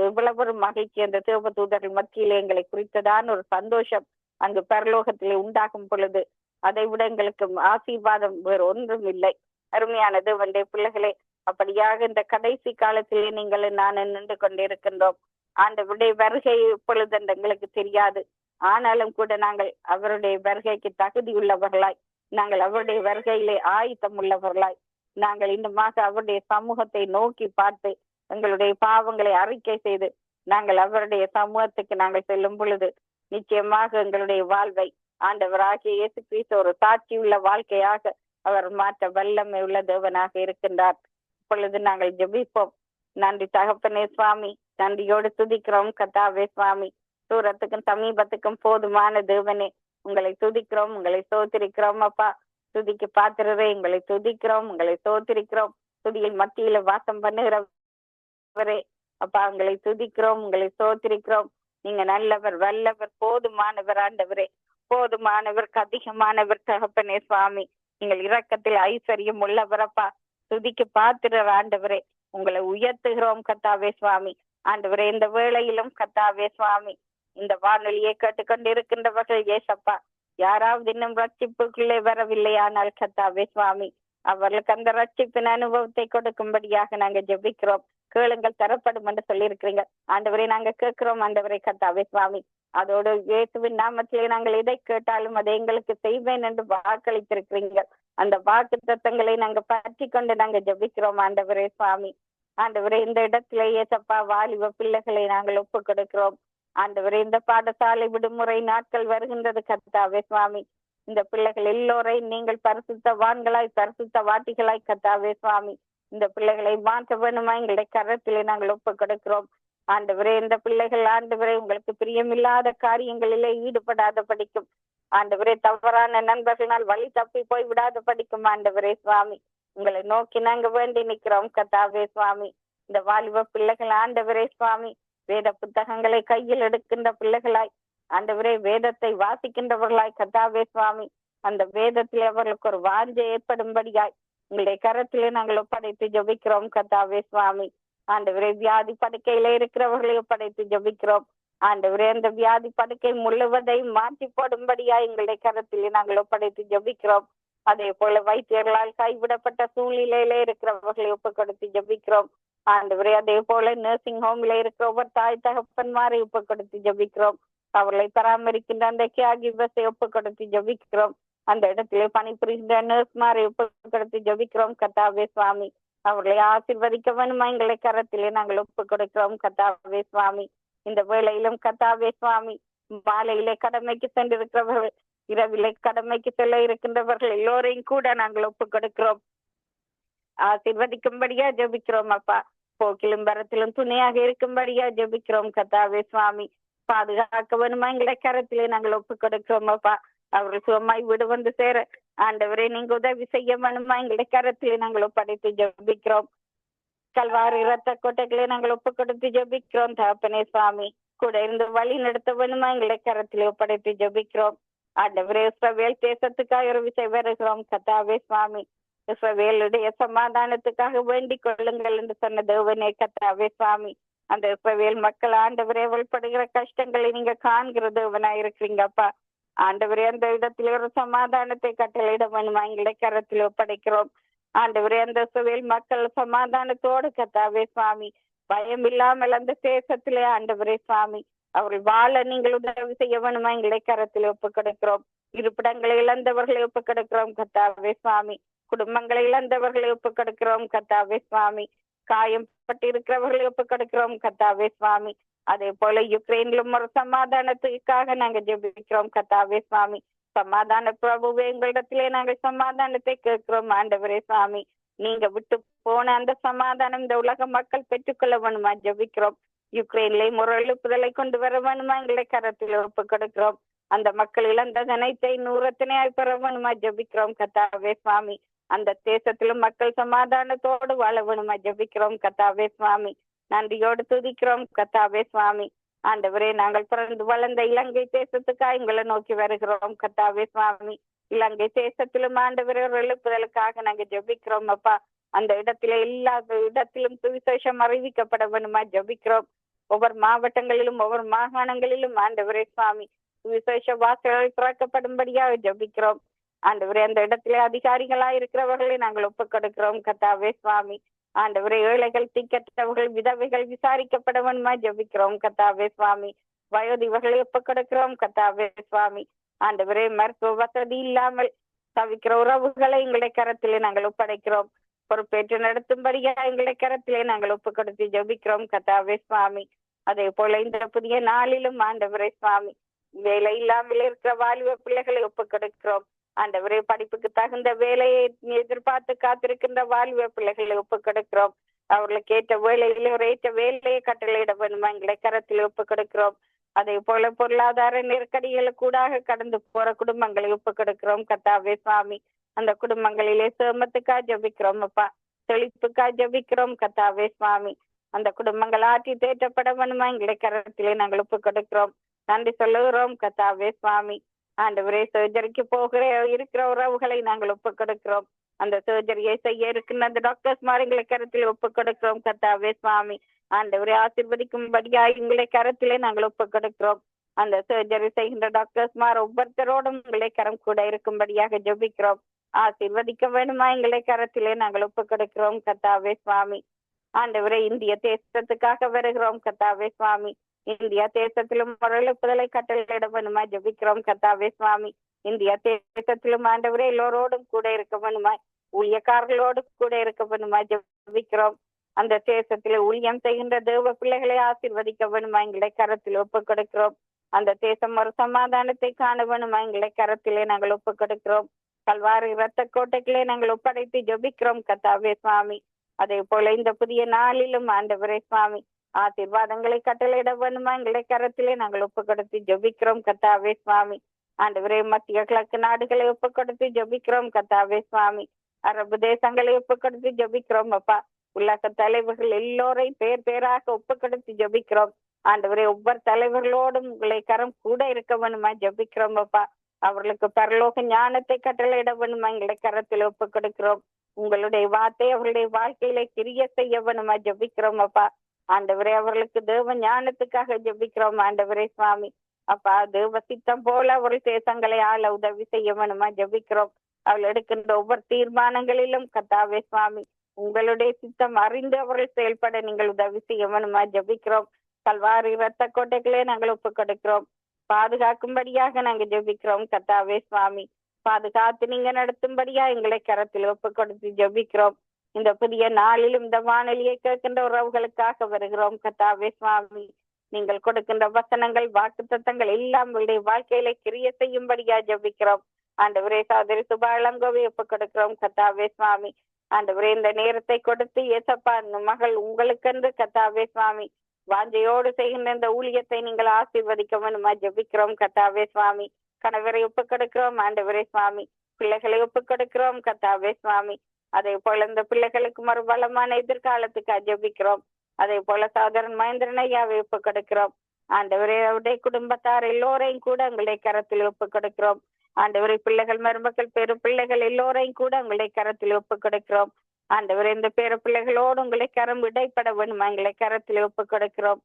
எவ்வளவு ஒரு மகிழ்ச்சி அந்த தேவ தூதர்கள் மத்தியிலே எங்களை குறித்ததான ஒரு சந்தோஷம் அங்கு பரலோகத்திலே உண்டாகும் பொழுது அதை விட எங்களுக்கு ஆசீர்வாதம் வேறு ஒன்றும் இல்லை. அருமையான தேவனுடைய பிள்ளைகளே, அப்படியாக இந்த கடைசி காலத்திலே நீங்கள் நான் நின்று கொண்டிருக்கின்றோம். ஆண்டவருடைய வருகை இப்பொழுது எங்களுக்கு தெரியாது, ஆனாலும் கூட நாங்கள் அவருடைய வருகைக்கு தகுதி உள்ளவர்களாய், நாங்கள் அவருடைய வருகையிலே ஆயத்தம் உள்ளவர்களாய், நாங்கள் இன்னுமாக அவருடைய சமூகத்தை நோக்கி பார்த்து எங்களுடைய பாவங்களை அறிக்கை செய்து நாங்கள் அவருடைய சமூகத்துக்கு நாங்கள் செல்லும் பொழுது நிச்சயமாக எங்களுடைய வாழ்வை ஆண்டவராகிய இயேசு கிறிஸ்து ஒரு சாட்சி உள்ள வாழ்க்கையாக அவர் மாற்ற வல்லமை உள்ள தேவனாக இருக்கின்றார். இப்பொழுது நாங்கள் ஜெபிப்போம். நன்றி தகப்பனே சுவாமி, நன்றியோடு துதிக்கிறோம் கத்தாவே சுவாமி. தூரத்துக்கும் சமீபத்துக்கும் போதுமான தேவனே, உங்களை துதிக்கிறோம், உங்களை சோத்திரிக்கிறோம் அப்பா. துதிக்கு பாத்திரரே, உங்களை துதிக்கிறோம், உங்களை சோத்திரிக்கிறோம். துதியில் மத்தியில வாசம் பண்ணுகிறவரே அப்பா, உங்களை துதிக்கிறோம், உங்களை சோத்திரிக்கிறோம். நீங்க நல்லவர், வல்லவர், போதுமானவர் ஆண்டவரே, போதுமானவருக்கு அதிகமானவர் தகப்பனே சுவாமி. நீங்கள் இரக்கத்தில் ஐஸ்வர்யம் உள்ளவரப்பா. துதிக்கு பாத்திரர் ஆண்டவரே, உங்களை உயர்த்துகிறோம் கத்தாவே சுவாமி. ஆண்டவரே, இந்த வேளையிலும் கத்தாவே சுவாமி, இந்த வானொலியை கேட்டுக்கொண்டு இருக்கின்றவர்கள் ஏசப்பா, யாராவது இன்னும் ரட்சிப்புக்குள்ளே வரவில்லையானால் கத்தாவே சுவாமி, அவர்களுக்கு அந்த ரட்சிப்பின் அனுபவத்தை கொடுக்கும்படியாக நாங்க ஜெபிக்கிறோம். கேளுங்கள் தரப்படும் என்று சொல்லியிருக்கிறீங்க ஆண்டவரே. நாங்க கேட்கிறோம் ஆண்டவரே கத்தாவே சுவாமி. அதோடு இயேசுவின் நாமத்திலே நாங்கள் எதை கேட்டாலும் அதை எங்களுக்கு செய்வேன் என்று வாக்களித்திருக்கிறீங்க. அந்த வாக்கு தத்தங்களை நாங்க பற்றி கொண்டு நாங்க ஜெபிக்கிறோம் ஆண்டவரே சுவாமி. ஆண்டவரே, இந்த இடத்திலே ஏசப்பா வாலிப பிள்ளைகளை நாங்கள் ஒப்பு கொடுக்கிறோம் ஆண்டவரே. இந்த பாடசாலை விடுமுறை நாட்கள் வருகின்றது கத்தாவே சுவாமி. இந்த பிள்ளைகள் எல்லோரையும் நீங்கள் பரிசுத்தவான்களாய் பரிசுத்த வாட்டிகளாய் கத்தாவே சுவாமி, இந்த பிள்ளைகளை மாற்ற வேணுமா எங்களுடைய கரத்திலே நாங்கள் ஒப்பு கொடுக்கிறோம் ஆண்டவரே. இந்த பிள்ளைகள் ஆண்டவரே உங்களுக்கு பிரியமில்லாத காரியங்களிலே ஈடுபடாத படிக்கும் ஆண்டவரே. தவறான நண்பர்களால் வழி தப்பி போய் விடாத படிக்கும் ஆண்டவரே சுவாமி. உங்களை நோக்கி நாங்க வேண்டி நிற்கிறோம் கத்தாவே சுவாமி. இந்த வாலிப பிள்ளைகள் ஆண்டவரே சுவாமி, வேத புத்தகங்களை கையில் எடுக்கின்ற பிள்ளைகளாய் ஆண்டவரே, வேதத்தை வாசிக்கின்றவர்களாய் கத்தாவே சுவாமி, அந்த வேதத்திலே அவர்களுக்கு ஒரு வாஞ்சை ஏற்படும்படியாய் உங்களுடைய கரத்திலே நாங்கள் ஒப்படைத்து ஜபிக்கிறோம் கத்தாவே சுவாமி. ஆண்டவரே, வியாதி படுக்கையில இருக்கிறவர்களை ஒப்படைத்து ஜபிக்கிறோம் ஆண்டவரே. அந்த வியாதி படுக்கை முழுவதை மாற்றி போடும்படியா எங்களுடைய கரத்திலே நாங்கள் ஒப்படைத்து ஜபிக்கிறோம். அதே போல வைத்தியர்களால் கைவிடப்பட்ட சூழ்நிலையில இருக்கிறவர்களை ஒப்பு கொடுத்து ஜபிக்கிறோம் ஆண்டவரே. அதே போல நர்சிங் ஹோம்ல இருக்கிற ஒவ்வொரு தாய் தகப்பன்மாரை ஒப்பு கொடுத்து ஜபிக்கிறோம். அவர்களை பராமரிக்கின்ற அந்த கேர்கிவர்ஸை ஒப்பு கொடுத்து ஜபிக்கிறோம். அந்த இடத்திலே பணிபுரிகின்ற நர்ஸ்மாரை ஒப்பு கொடுத்து ஜபிக்கிறோம் கத்தாவே சுவாமி. அவர்களை ஆசீர்வதிக்க வேணுமா எங்களை கரத்திலே நாங்கள் ஒப்பு கொடுக்கிறோம் கத்தாவே சுவாமி. இந்த வேளையிலும் கத்தாவே சுவாமி, மாலையிலே கடமைக்கு சென்றிருக்கிறவர்கள், இரவிலே கடமைக்கு செல்ல இருக்கின்றவர்கள் எல்லோரையும் கூட நாங்கள் ஒப்பு கொடுக்கிறோம். ஆசீர்வதிக்கும்படியா ஜபிக்கிறோம் அப்பா. போக்கிலும் வரத்திலும் துணையாக இருக்கும்படியா ஜபிக்கிறோம் கத்தாவே சுவாமி. பாதுகாக்க வேணுமா எங்களை கரத்திலே நாங்கள் ஒப்பு கொடுக்கிறோம் அப்பா. அவர்கள் சுகமாய் வீடு வந்து சேர ஆண்டவரே நீங்க உதவி செய்ய வேணுமா எங்களை கரத்திலே நாங்கள் ஒப்படைத்து ஜபிக்கிறோம். கல்வாரி இரத்த கோட்டைகளை நாங்கள் ஒப்பு கொடுத்து ஜபிக்கிறோம் தகப்பனே சுவாமி. கூட இருந்து வழி நடத்த வேணுமா எங்களை கரத்திலே ஒப்படைத்து ஜபிக்கிறோம் ஆண்டவரே. இஸ்ரவேல் தேசத்துக்காக ஒரு விசை வருகிறோம் கத்தாவே சுவாமி. இஸ்ரவேலுடைய சமாதானத்துக்காக வேண்டிக் கொள்ளுங்கள் என்று சொன்ன தேவனே கத்தாவே சுவாமி. அந்த இஸ்ரவேல் மக்கள் ஆண்டவரே படுகிற கஷ்டங்களை நீங்க காண்கிற தேவனா இருக்கிறீங்கப்பா ஆண்டவரே. அந்த இடத்துல ஒரு சமாதானத்தை கட்டளையிட வேணுமா எங்களை கரத்தில் ஒப்படைக்கிறோம் ஆண்டவரே. அந்த இஸ்ரவேல் மக்கள் சமாதானத்தோடு கத்தாவே சுவாமி, பயம் இல்லாமல் அந்த தேசத்திலே ஆண்டவரே சுவாமி அவர்கள் வாழ நீங்கள் உதவி செய்ய வேணுமா எங்களை கரத்தில் ஒப்பு கொடுக்கிறோம். இருப்பிடங்களை இழந்தவர்களை ஒப்பு கொடுக்கிறோம் கத்தாவே சுவாமி. குடும்பங்களை இழந்தவர்களை ஒப்பு கொடுக்கிறோம் கத்தாவே சுவாமி. காயப்பட்டு இருக்கிறவர்களை ஒப்பு கொடுக்கிறோம் கத்தாவே சுவாமி. அதே போல யுக்ரைனிலும் ஒரு சமாதானத்துக்காக நாங்க ஜெபிக்கிறோம் கத்தாவே சுவாமி. சமாதான பிரபுவே, எங்களிடத்திலே நாங்கள் சமாதானத்தை கேட்கிறோம் ஆண்டவரே சுவாமி. நீங்க விட்டு போன அந்த சமாதானம் இந்த உலக மக்கள் பெற்றுக்கொள்ள வேணுமா ஜெபிக்கிறோம். யுக்ரைன்லயும் ஒரு எழுப்புதலை கொண்டு வர வேணுமா எங்களை கரத்தில் ஒப்பு கொடுக்கிறோம். அந்த மக்கள் இழந்த அனைத்தை நூறத்தினையாய் பெற வேணுமா ஜெபிக்கிறோம் கத்தாவே சுவாமி. அந்த தேசத்திலும் மக்கள் சமாதானத்தோடு வாழ வேணுமா ஜெபிக்கிறோம் கத்தாவே சுவாமி. நன்றியோடு துதிக்கிறோம் கத்தாவே சுவாமி. ஆண்டவரே, நாங்கள் பிறந்து வளர்ந்த இலங்கை தேசத்துக்காக எங்களை நோக்கி வருகிறோம் கத்தாவே சுவாமி. இலங்கை தேசத்திலும் ஆண்டவரே ஒரு எழுப்புதலுக்காக நாங்க ஜெபிக்கிறோம் அப்பா. அந்த இடத்திலே எல்லா இடத்திலும் சுவிசேஷம் அறிவிக்கப்பட வேணுமா ஜெபிக்கிறோம். ஒவ்வொரு மாவட்டங்களிலும் ஒவ்வொரு மாகாணங்களிலும் ஆண்டவரே சுவாமி சுவிசேஷ வாசல்கள் திறக்கப்படும்படியாக ஜெபிக்கிறோம் ஆண்டவரே. அந்த இடத்திலே அதிகாரிகளா இருக்கிறவர்களை நாங்கள் ஒப்புக் கொடுக்கிறோம் கத்தாவே சுவாமி. ஆண்டவரே, ஏழைகள், திக்கற்றவர்கள், விதவைகள் விசாரிக்கப்பட வேணுமா ஜெபிக்கிறோம் கத்தாவே சுவாமி. வயோதிபர்களை ஒப்புக் கொடுக்கிறோம் கத்தாவே சுவாமி. ஆண்டவரே, மருத்துவ வசதி இல்லாமல் தவிக்கிற உறவுகளை எங்களுடைய கரத்திலே நாங்கள் ஒப்படைக்கிறோம். பொறுப்பேற்று நடத்தும்படியா எங்களுடைய கரத்திலே நாங்கள் ஒப்புக் கொடுத்து ஜெபிக்கிறோம் கத்தாவே சுவாமி. அதே போல இந்த புதிய நாளிலும் ஆண்டவரே சுவாமி வேலை இல்லாமல் இருக்கிற வாலிப பிள்ளைகளை ஒப்புக் கொடுக்கிறோம். ஆண்டவரே படிப்புக்கு தகுந்த வேலையை எதிர்பார்த்து காத்திருக்கின்ற வாலிப பிள்ளைகளை ஒப்புக் கொடுக்கிறோம். அவர்களுக்கு ஏற்ற வேலையிலே ஒரு ஏற்ற வேலையை கட்டளையிட வேண்டுமா எங்களை கரத்தில் ஒப்புக் கொடுக்கிறோம். அதே போல பொருளாதார நெருக்கடிகளுக்கூடாக கடந்து போற குடும்பங்களை ஒப்புக் கொடுக்கிறோம் கர்த்தாவே சுவாமி. அந்த குடும்பங்களிலே சேமத்துக்கா ஜபிக்கிறோம் அப்பா, செழிப்புக்கா ஜபிக்கிறோம் கர்த்தாவே சுவாமி. அந்த குடும்பங்கள் ஆற்றி தேற்றப்பட வேணுமா எங்களை கரத்திலே நாங்கள் ஒப்புக் கொடுக்கிறோம். நன்றி சொல்லுகிறோம் கர்த்தாவே சுவாமி. ஆண்டவரே சர்ஜரிக்கு இருக்கிற உறவுகளை நாங்கள் ஒப்புக் கொடுக்கிறோம். அந்த சர்ஜரியை செய்ய இருக்கின்ற அந்த டாக்டர்ஸ் எங்களை கரத்தில் ஒப்புக் கொடுக்கிறோம் கர்த்தாவே சுவாமி. ஆண்டவரே ஆசீர்வதிக்கும்படியா எங்களை கரத்திலே நாங்கள் ஒப்புக் கொடுக்கிறோம். அந்த சர்ஜரி செய்கின்ற டாக்டர்ஸ் ஒவ்வொருத்தரோடும் எங்களை கரம் கூட இருக்கும்படியாக ஜபிக்கிறோம். ஆசீர்வதிக்க வேணுமா எங்களை கரத்திலே நாங்கள் ஒப்புக் கொடுக்கிறோம் கர்த்தாவே சுவாமி. ஆண்டவரே இந்திய தேசத்துக்காக வருகிறோம் கர்த்தாவே சுவாமி. இந்தியா தேசத்திலும் ஒரு எழுப்புதலை கட்டளையிட வேணுமா ஜபிக்கிறோம் கர்த்தாவே சுவாமி. இந்தியா தேசத்திலும் ஆண்டவரே எல்லோரோடும் கூட இருக்க வேணுமாய், ஊழியக்காரர்களோடு கூட இருக்க வேணுமாய் ஜபிக்கிறோம். அந்த தேசத்திலே ஊழியம் செய்கின்ற தேவ பிள்ளைகளை ஆசீர்வதிக்க வேணுமா எங்களை கரத்தில் ஒப்புக் கொடுக்கிறோம். அந்த தேசம் ஒரு சமாதானத்தை காண வேணுமா எங்களை கரத்திலே நாங்கள் ஒப்புக் கொடுக்கிறோம். கல்வாரி இரத்த கோட்டைகளே நாங்கள் ஒப்படைத்து ஜபிக்கிறோம் கர்த்தாவே சுவாமி. அதே போல இந்த புதிய நாளிலும் ஆண்டவரே சுவாமி ஆசீர்வாதங்களை கட்டளையிட வேணுமா எங்களை கரத்திலே நாங்கள் ஒப்புக் கொடுத்து ஜபிக்கிறோம் கர்த்தாவே சுவாமி. ஆண்டவரே மத்திய கிழக்கு நாடுகளை ஒப்புக் கொடுத்து ஜபிக்கிறோம் கர்த்தாவே சுவாமி. அரபு தேசங்களை ஒப்புக் கொடுத்து ஜபிக்கிறோம் அப்பா. உலக தலைவர்கள் எல்லோரையும் பேர் பேராக ஒப்புக் கொடுத்து ஜபிக்கிறோம். ஆண்டவரே ஒவ்வொரு தலைவர்களோடும் உங்களை கரம் கூட இருக்க வேணுமா ஜபிக்கிறோம் அப்பா. அவர்களுக்கு பரலோக ஞானத்தை கட்டளையிட வேணுமா எங்களை கரத்தில் ஒப்புக் கொடுக்கிறோம். உங்களுடைய வார்த்தை அவர்களுடைய வாழ்க்கையில கிரிய செய்ய வேணுமா ஜபிக்கிறோம் அப்பா. ஆண்டவரே அவர்களுக்கு தேவ ஞானத்துக்காக ஜபிக்கிறோம் ஆண்டவரே சுவாமி. அப்பா தேவ சித்தம் போல அவர்கள் தேசங்களை ஆள உதவி செய்ய வேணுமா ஜபிக்கிறோம். அவள் எடுக்கின்ற ஒவ்வொரு தீர்மானங்களிலும் கர்த்தாவே சுவாமி உங்களுடைய சித்தம் அறிந்து அவர்கள் செயல்பட நீங்கள் உதவி செய்ய வேணுமா ஜபிக்கிறோம். கல்வாரி இரத்த கோட்டைகளே நாங்கள் ஒப்புக் கொடுக்கிறோம். பாதுகாக்கும்படியாக நாங்கள் ஜபிக்கிறோம் கர்த்தாவே சுவாமி. பாதுகாத்து நீங்க நடத்தும்படியா எங்களை கரத்தில் ஒப்புக் கொடுத்து ஜபிக்கிறோம். இந்த புதிய நாளிலும் இந்த வானொலியை கேட்கின்ற உறவுகளுக்காக வருகிறோம் கர்த்தாவே சுவாமி. நீங்கள் கொடுக்கின்ற வசனங்கள் வாக்குத்தத்தங்கள் எல்லாம் உங்களுடைய வாழ்க்கையில கிரிய செய்யும்படியா ஜபிக்கிறோம். ஆண்டவரே சகோதரி சுபா இளங்கோவை ஒப்புக் கொடுக்கிறோம் கர்த்தாவே சுவாமி. ஆண்டவரே இந்த நேரத்தை கொடுத்து ஏசப்பா மகள் உங்களுக்கென்று கர்த்தாவே சுவாமி வாஞ்சையோடு செய்கின்ற இந்த ஊழியத்தை நீங்கள் ஆசீர்வதிக்க வேணுமா ஜபிக்கிறோம் கர்த்தாவே சுவாமி. கணவரை ஒப்புக் கொடுக்கிறோம் ஆண்டவரே சுவாமி. பிள்ளைகளை ஒப்புக் கொடுக்கிறோம் கர்த்தாவே சுவாமி. அதே போல இந்த பிள்ளைகளுக்கு ஒரு பலமான எதிர்காலத்துக்கு ஜபிக்கிறோம். அதே போல சகோதரன் மகேந்திரன் ஐயாவை ஒப்புக் கொடுக்கிறோம். ஆண்டவரே அவருடைய குடும்பத்தார் எல்லோரையும் கூட உங்களுடைய கரத்தில் ஒப்புக் கொடுக்கிறோம். ஆண்டவரை பிள்ளைகள் மருமக்கள் பெரு பிள்ளைகள் எல்லோரையும் கூட உங்களுடைய கரத்தில் ஒப்புக் கொடுக்கிறோம். ஆண்டவரே இந்த பேர பிள்ளைகளோடு உங்களை கரம் இடைப்பட வேணுமா எங்களை கரத்தில் ஒப்புக் கொடுக்கிறோம்.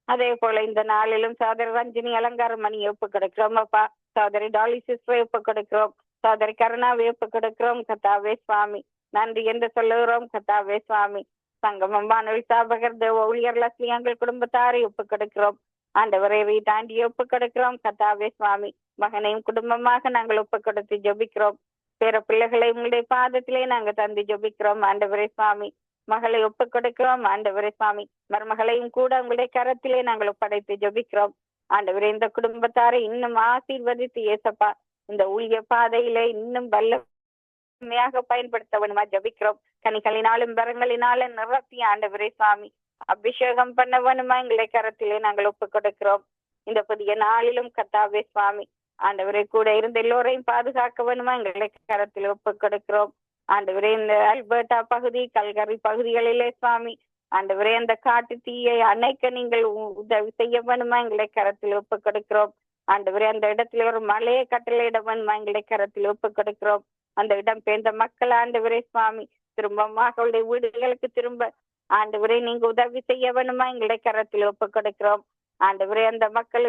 அதே போல இந்த நாளிலும் சகோதரி ரஞ்சினி அலங்கார மணியை ஒப்புக் கொடுக்கிறோம் அப்பா. சகோதரி டாலி சிஸ்டரை ஒப்புக் கொடுக்கிறோம். சகோதரி கருணாவை ஒப்புக் கொடுக்கிறோம் கர்த்தாவே சுவாமி. நன்றி என்று சொல்லுகிறோம் கர்த்தாவே சுவாமி. சங்கமம் வானொலி சாபகர் தேவ ஊழியர் லட்சுமி எங்கள் குடும்பத்தாரை ஒப்புக் கொடுக்கிறோம். ஆண்டவரை வீட்டாண்டியை ஒப்புக் கொடுக்கிறோம் கர்த்தாவே சுவாமி. மகனையும் குடும்பமாக நாங்கள் ஒப்புக் கொடுத்து ஜபிக்கிறோம். பேர பிள்ளைகளை உங்களுடைய பாதத்திலே நாங்கள் தந்து ஜபிக்கிறோம் ஆண்டவரே சுவாமி. மகளை ஒப்புக் கொடுக்கிறோம் ஆண்டவரே சுவாமி. மருமகளையும் கூட உங்களுடைய கரத்திலே நாங்கள் ஒப்படைத்து ஜபிக்கிறோம். ஆண்டவரே இந்த குடும்பத்தாரை இன்னும் ஆசீர்வதித்து ஏசப்பா இந்த ஊழிய பாதையிலே இன்னும் வல்லமையாக பயன்படுத்த வேணுமா ஜபிக்கிறோம். கனிகளினாலும் வரங்களினாலும் நிரப்பி ஆண்டவரே சுவாமி அபிஷேகம் பண்ண வேணுமா எங்களை கரத்திலே நாங்கள் ஒப்புக் கொடுக்கிறோம். இந்த புதிய நாளிலும் கர்த்தாவே சுவாமி ஆண்டவரை கூட இருந்த எல்லோரையும் பாதுகாக்க வேணுமா எங்களை கரத்தில் ஒப்புக் கொடுக்கிறோம். ஆண்டவரே இந்த அல்பர்டா பகுதி கல்கரி பகுதிகளிலே சுவாமி ஆண்டவரே அந்த காட்டு தீயை அணைக்க நீங்கள் உதவி செய்ய வேணுமா எங்களை கரத்தில் ஒப்புக் கொடுக்கிறோம். ஆண்டவரே அந்த இடத்துல ஒரு மலையை கட்டளையிட வேணுமா எங்களை கரத்தில் ஒப்புக் கொடுக்கிறோம். அந்த இடம் பெயர்ந்த மக்கள் ஆண்டவரே சுவாமி திரும்பமாக அவருடைய வீடுகளுக்கு திரும்ப ஆண்டவரே நீங்க உதவி செய்ய வேணுமா எங்களை கரத்தில் ஒப்புக் கொடுக்கிறோம். ஆண்டவரே அந்த மக்கள்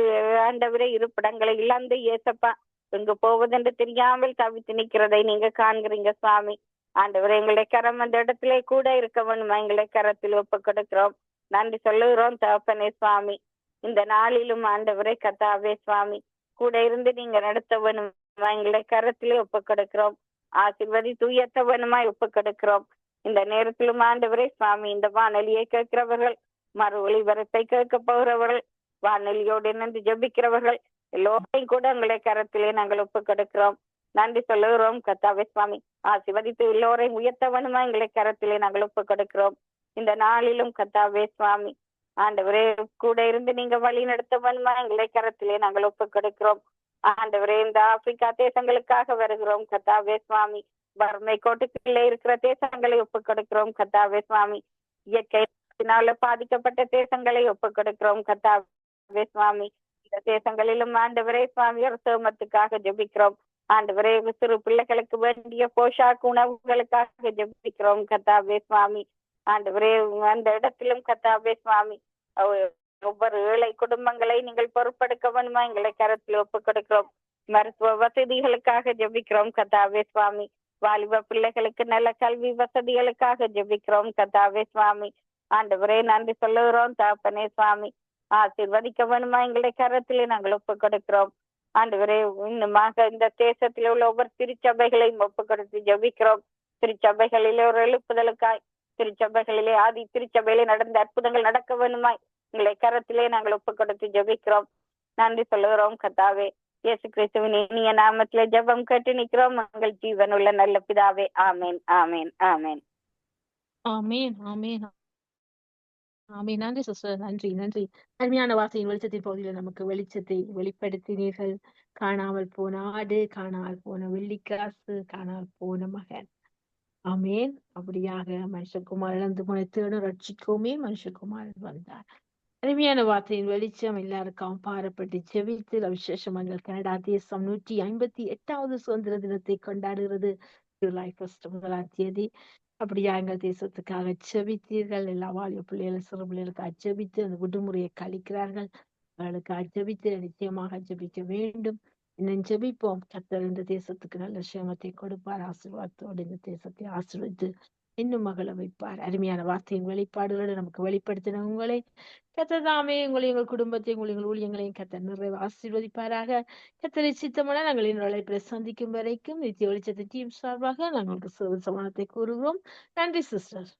ஆண்டவரே இருப்பிடங்களை இழந்து ஏசப்பா எங்க போவதென்று தெரியாமல் தவித்து நிற்கிறதை நீங்க காண்கிறீங்க சுவாமி. ஆண்டவரே எங்களுடைய கரம் அந்த இடத்திலே கூட இருக்க வேணுமா எங்களை கரத்தில் ஒப்புக் கொடுக்கிறோம். நன்றி சொல்லுகிறோம் தகப்பனே சுவாமி. இந்த நாளிலும் ஆண்டவரே கர்த்தாவே சுவாமி கூட இருந்து நீங்க நடத்த வேணுமா எங்களை கரத்திலே ஒப்புக் கொடுக்கிறோம். ஆசீர்வதி தூயத்த வேணுமாய் ஒப்புக் கொடுக்கிறோம். இந்த நேரத்திலும் ஆண்டவரே சுவாமி இந்த வானொலியை கேட்கிறவர்கள் மறு ஒளிபரப்பை கேட்க போகிறவர்கள் வானொலியோடு இணைந்து ஜபிக்கிறவர்கள் எல்லோரையும் கூட உங்களை கரத்திலே நாங்கள் ஒப்புக் கொடுக்கிறோம். நன்றி சொல்லுகிறோம் கர்த்தாவே சுவாமி. ஆசீர்வதித்து எல்லோரையும் உயர்த்த வேணுமா எங்களை கரத்திலே நாங்கள் ஒப்புக் கொடுக்கிறோம். இந்த நாளிலும் கர்த்தாவே சுவாமி ஆண்டவரே கூட இருந்து நீங்க வழி நடத்த வேணுமா எங்களை கரத்திலே நாங்கள் ஒப்புக் கொடுக்கிறோம். ஆண்டவரே இந்த ஆப்பிரிக்கா தேசங்களுக்காக வருகிறோம் கர்த்தாவே சுவாமி. வறுமை கோட்டுக்குள்ளே இருக்கிற தேசங்களை ஒப்புக் கொடுக்கிறோம் கர்த்தாவே சுவாமி. இயற்கையினால பாதிக்கப்பட்ட தேசங்களை ஒப்புக் கொடுக்கிறோம் கர்த்தாவே சுவாமி. இந்த தேசங்களிலும் ஆண்டவரே சுவாமி ஒரு சேமத்துக்காக ஜெபிக்கிறோம். ஆண்டவரே சிறு பிள்ளைகளுக்கு வேண்டிய போஷாக்கு உணவுகளுக்காக ஜெபிக்கிறோம் கர்த்தாவே சுவாமி. ஆண்டவரே அந்த இடத்திலும் கர்த்தாவே சுவாமி ஒவ்வொரு ஏழை குடும்பங்களை நீங்கள் பொறுப்பெடுக்க வேணுமா எங்களை கரத்தில் ஒப்புக் கொடுக்கிறோம். மருத்துவ வசதிகளுக்காக ஜெபிக்கிறோம் கர்த்தாவே சுவாமி. வாலிப பிள்ளைகளுக்கு நல்ல கல்வி வசதிகளுக்காக ஜெபிக்கிறோம் கர்த்தாவே சுவாமி. ஆண்டவரே நன்றி சொல்லுகிறோம் தகப்பனே சுவாமி. ஆசீர்வதிக்க வேணுமா எங்களை கரத்திலே நாங்கள் ஒப்புக் கொடுக்கிறோம். ஆண்டவரே இன்னுமாக இந்த தேசத்தில் உள்ள ஒவ்வொரு திருச்சபைகளையும் ஒப்புக் கொடுத்து ஜெபிக்கிறோம். திருச்சபைகளிலே ஒரு எழுப்புதலுக்காய், திருச்சபைகளிலே ஆதி திருச்சபையிலே நடந்த அற்புதங்கள் நடக்க வேணுமாய் எங்களை கரத்திலே நாங்கள் ஒப்புக் கொடுத்து ஜெபிக்கிறோம். நன்றி சொல்லுகிறோம் கர்த்தாவே. இயேசு கிறிஸ்துவின் இனிய நாமத்திலே ஜெபம் கேட்டு நிற்கிறோம் எங்கள் ஜீவனுள்ள நல்ல பிதாவே. ஆமேன் ஆமேன் ஆமேன் ஆமேன் ஆமேன் ஆமேன். நன்றி சிஸ்டர், நன்றி நன்றி. அருமையான வார்த்தையின் வெளிச்சத்தின் பகுதியில் நமக்கு வெளிச்சத்தை வெளிப்படுத்தினீர்கள். காணாமல் போன ஆடு, காணாமல் போன வெள்ளிக்காசு, காணாமல் போன மகன். ஆமேன். அப்படியாக மனுஷகுமார் இழந்து போன தேடும் ரட்சிக்கவுமே மனுஷகுமாரன் வந்தார். அருமையான வார்த்தையின் வெளிச்சம் எல்லாருக்கும் பாரப்பட்டு ஜெபித்து விசேஷமாக கனடா தேசம் 158வது சுதந்திர தினத்தை கொண்டாடுகிறது. ஜூலை 1 முதலாம் தேதி. அப்படியா எங்கள் தேசத்துக்காக ஜெபித்தீர்கள். எல்லா வாலிப பிள்ளைகள் சிறு பிள்ளைகளுக்கு ஜெபித்து அந்த விடுமுறையை கழிக்கிறார்கள். அவர்களுக்கு ஜெபித்து நிச்சயமாக ஜெபிக்க வேண்டும். இன்னும் ஜெபிப்போம். கர்த்தர் இந்த தேசத்துக்கு நல்ல சேமத்தை கொடுப்பார். ஆசீர்வாதத்தோடு இந்த தேசத்தை ஆசீர்வதித்து இன்னும் மகள வைப்பார். அருமையான வார்த்தையின் வெளிப்பாடுகளை நமக்கு வெளிப்படுத்தின உங்களை கர்த்தர் தாமே உங்களை, எங்கள் குடும்பத்தையும், எங்கள் ஊழியங்களையும் கர்த்தர் நிறைவு ஆசீர்வதிப்பாராக. கர்த்தரை சித்தமான நாங்கள் என்னோட சந்திக்கும் வரைக்கும் நித்திய வெளிச்சத்தை டீம் சார்பாக நாங்களுக்கு சமானத்தை கூறுகிறோம். நன்றி சிஸ்டர்.